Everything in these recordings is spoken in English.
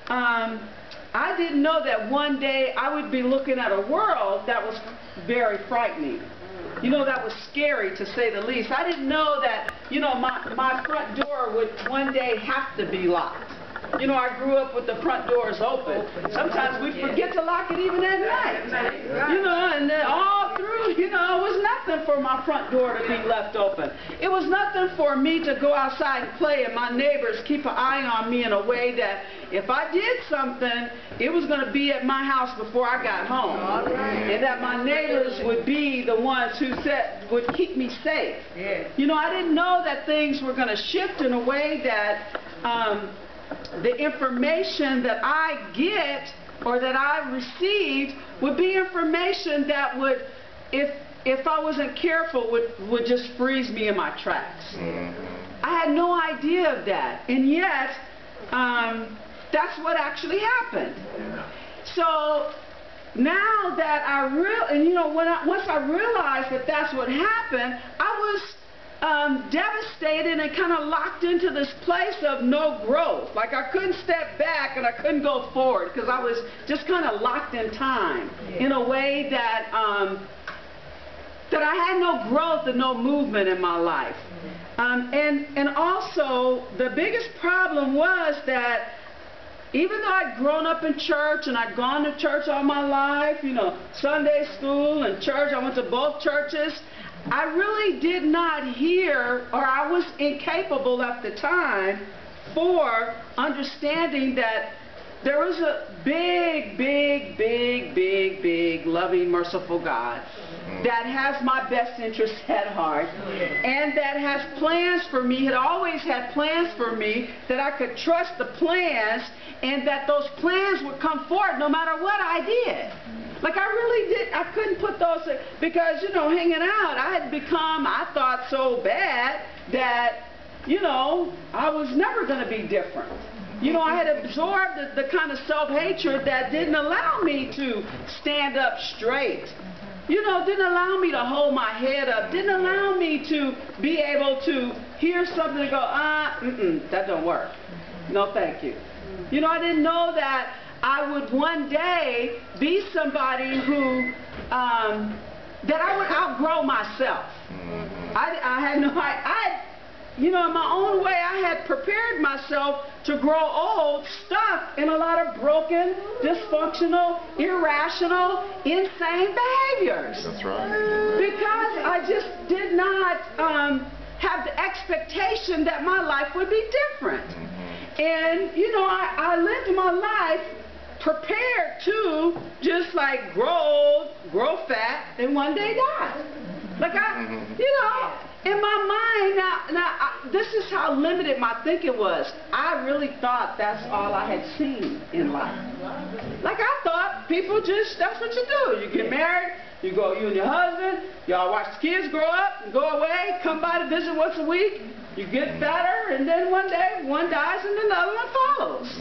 I didn't know that one day I would be looking at a world that was very frightening. You know, that was scary to say the least. I didn't know that, you know, my front door would one day have to be locked. You know, I grew up with the front doors open. Sometimes we forget to lock it even at night. You know, and then all through, you know, it was nothing for my front door to be left open. It was nothing for me to go outside and play and my neighbors keep an eye on me in a way that if I did something, it was going to be at my house before I got home. And that my neighbors would be the ones who would keep me safe. You know, I didn't know that things were going to shift in a way that the information that I get or that I received would be information that would, if I wasn't careful, would just freeze me in my tracks. I had no idea of that, and yet that's what actually happened. So now that once I realized that that's what happened, I was devastated and kind of locked into this place of no growth. Like I couldn't step back and I couldn't go forward because I was just kind of locked in time in a way that that I had no growth and no movement in my life. And also the biggest problem was that even though I'd grown up in church and I'd gone to church all my life, you know, Sunday school and church, I went to both churches, I really did not hear, or I was incapable at the time for understanding that there was a big, loving, merciful God that has my best interests at heart and that has plans for me, had always had plans for me, that I could trust the plans and that those plans would come forward no matter what I did. Like I couldn't put those, because, you know, hanging out, I had become, I thought, so bad that, you know, I was never going to be different. You know, I had absorbed the kind of self-hatred that didn't allow me to stand up straight. You know, didn't allow me to hold my head up, didn't allow me to be able to hear something and go, that don't work. No, thank you. You know, I didn't know that I would one day be somebody who, that I would outgrow myself. I had no, you know, in my own way, I had prepared myself to grow old, stuck in a lot of broken, dysfunctional, irrational, insane behaviors. That's right. Because I just did not have the expectation that my life would be different. And, you know, I lived my life prepared to just like grow old, grow fat, and one day die. Like you know, in my mind, this is how limited my thinking was. I really thought that's all I had seen in life. Like I thought people just, that's what you do. You get married, you and your husband, y'all watch the kids grow up, and go away, come by to visit once a week, you get better, and then one day one dies and another one follows.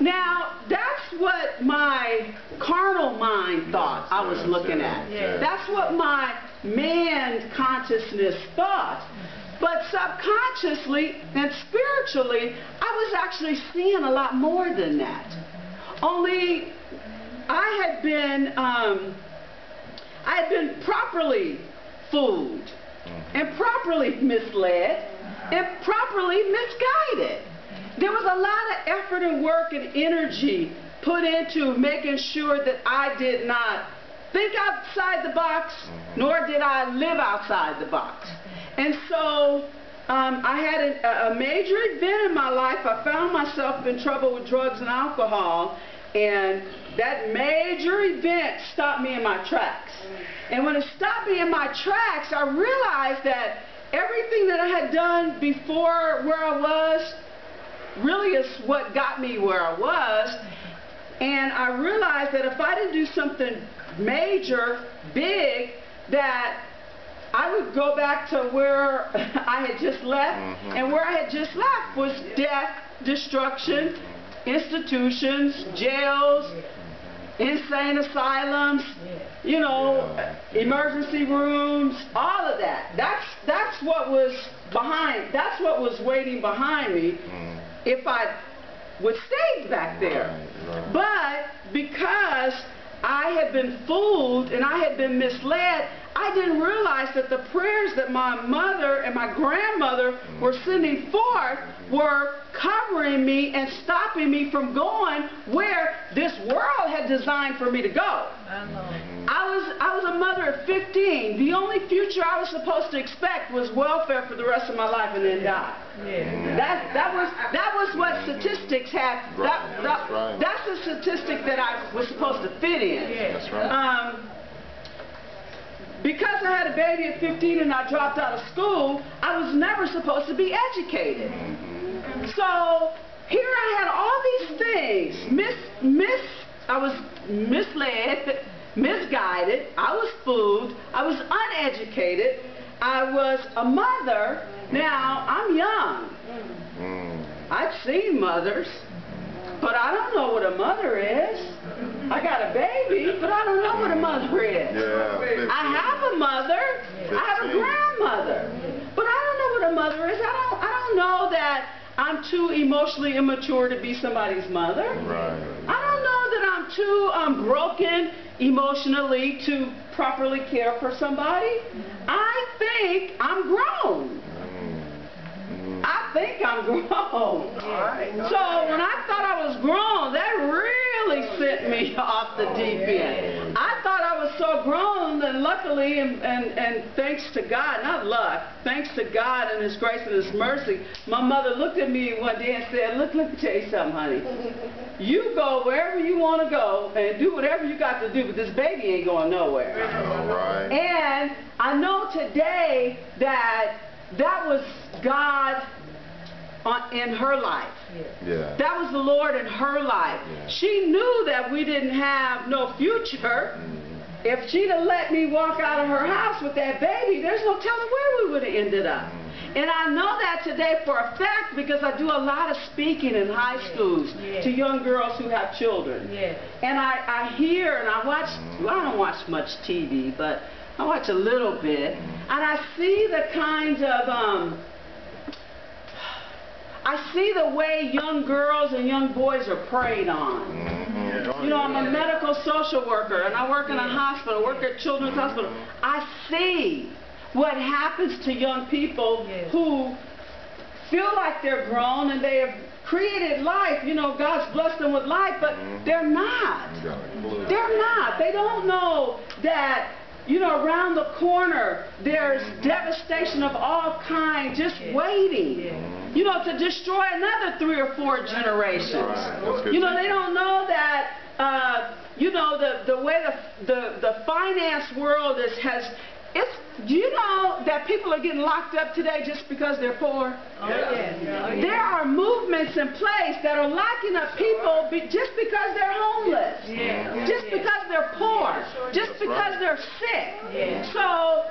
Now, that's what my carnal mind thought I was looking at. That's what my man consciousness thought. But subconsciously and spiritually, I was actually seeing a lot more than that. Only I had been properly fooled and properly misled and properly misguided. There was a lot of effort and work and energy put into making sure that I did not think outside the box, nor did I live outside the box. And so I had a major event in my life. I found myself in trouble with drugs and alcohol, and that major event stopped me in my tracks. And when it stopped me in my tracks, I realized that everything that I had done before where I was really is what got me where I was. And I realized that if I didn't do something major, big, that I would go back to where I had just left. And where I had just left was death, destruction, institutions, jails, insane asylums, you know, emergency rooms, all of that. That's what was behind, that's what was waiting behind me if I stayed back there. Right. But because I had been fooled and I had been misled, I didn't realize that the prayers that my mother and my grandmother were sending forth were covering me and stopping me from going where this world had designed for me to go. I was a mother at 15. The only future I was supposed to expect was welfare for the rest of my life and then die. That was what statistics had. That's the statistic that I was supposed to fit in. That's right. Because I had a baby at 15 and I dropped out of school, I was never supposed to be educated. So here I had all these things. I was misled, misguided, I was fooled, I was uneducated, I was a mother. Now, I'm young. I've seen mothers, but I don't know what a mother is. I got a baby, but I don't know what a mother is. I have a mother, I have a grandmother, but I don't know what a mother is. I don't know that I'm too emotionally immature to be somebody's mother. I don't know that I'm too broken emotionally to properly care for somebody. I think I'm grown. I think I'm grown. So when I thought I was grown, that really sent me off the deep end. I thought I was so grown, and luckily, and thanks to God, not luck, thanks to God and His grace and His mercy, my mother looked at me one day and said, look, let me tell you something, honey. You go wherever you want to go and do whatever you got to do, but this baby ain't going nowhere. And I know today that was God in her life. That was the Lord in her life. She knew that we didn't have no future. If she'd have let me walk out of her house with that baby, there's no telling where we would have ended up. And I know that today for a fact because I do a lot of speaking in high schools to young girls who have children. And I hear and I watch, well, I don't watch much TV, but I watch a little bit. And I see the kinds of, I see the way young girls and young boys are preyed on. You know, I'm a medical social worker and I work in a hospital, work at Children's Hospital. I see what happens to young people who feel like they're grown and they have created life. You know, God's blessed them with life, but they're not. They're not. They don't know that, you know, around the corner there's devastation of all kinds just waiting. You know, to destroy another 3 or 4 generations. You know, they don't know that, you know, the way the finance world do you know that people are getting locked up today just because they're poor? There are movements in place that are locking up people just because they're homeless, just because they're poor, just because they're sick. So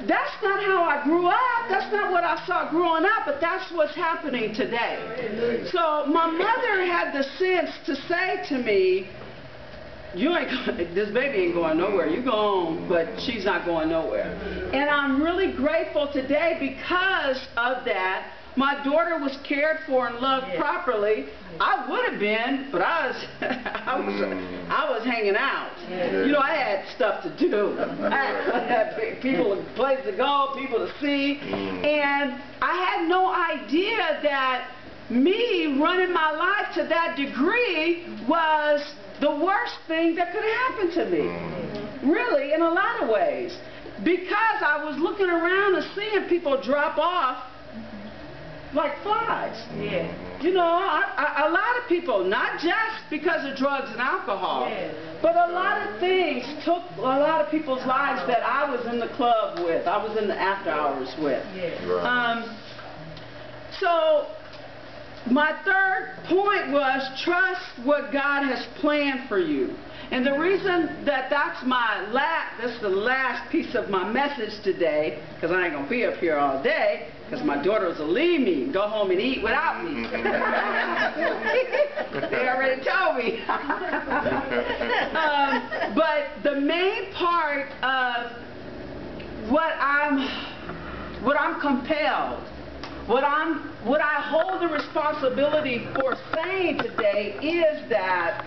that's not how I grew up. That's not what I saw growing up, but that's what's happening today. So my mother had the sense to say to me, this baby ain't going nowhere. You go on, but she's not going nowhere. And I'm really grateful today because of that. My daughter was cared for and loved properly. I would have been, but I was hanging out. You know, I had stuff to do. I had people, places to go, people to see, and I had no idea that me running my life to that degree was the worst thing that could happen to me. Really, in a lot of ways, because I was looking around and seeing people drop off like flies. You know, a lot of people, not just because of drugs and alcohol, but a lot of things took a lot of people's lives that I was in the club with, I was in the after hours with. So my third point was trust what God has planned for you. And the reason that that's the last piece of my message today, because I ain't going to be up here all day, because my daughters will leave me and go home and eat without me. They already told me. But the main part of what I'm compelled What I hold the responsibility for saying today is that